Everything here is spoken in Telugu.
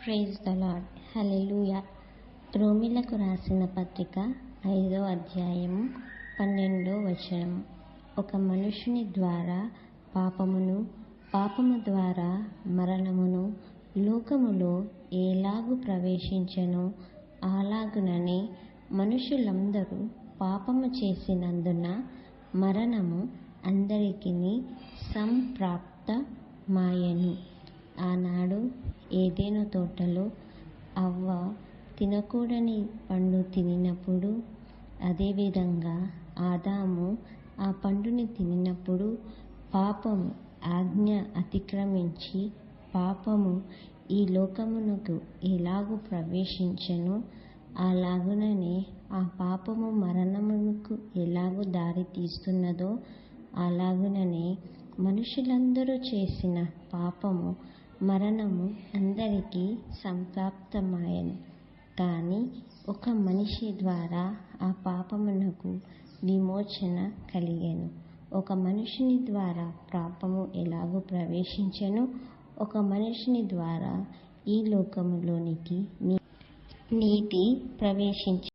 Praise the Lord. హల్లెలూయా. రోమీలకు రాసిన పత్రిక 5వ అధ్యాయము 12వ వచనం. ఒక మనుషుని ద్వారా పాపమును, పాపము ద్వారా మరణమును లోకములో ఎలాగు ప్రవేశించెనో అలాగుననే మనుషులందరూ పాపము చేసినందున మరణము అందరికిని సంప్రాప్తమాయెను. ఆనాడు ఏదెను తోటలో అవ్వ తినకూడని పండు తినినప్పుడు, అదేవిధంగా ఆదాము ఆ పండుని తినినప్పుడు పాపము ఆజ్ఞ అతిక్రమించి పాపము ఈ లోకమునకు ఎలాగు ప్రవేశించెనో అలాగుననే ఆ పాపము మరణమునకు ఎలాగు దారి తీస్తున్నదో అలాగుననే మనుషులందరూ చేసిన పాపము మరణము అందరికీ సంప్రాప్తమాయెను. కానీ ఒక మనిషి ద్వారా ఆ పాపమునకు విమోచన కలిగెను. ఒక మనుషుని ద్వారా పాపము ఎలాగూ ప్రవేశించెనో ఒక మనుషుని ద్వారా ఈ లోకములోనికి నీతి ప్రవేశించెను.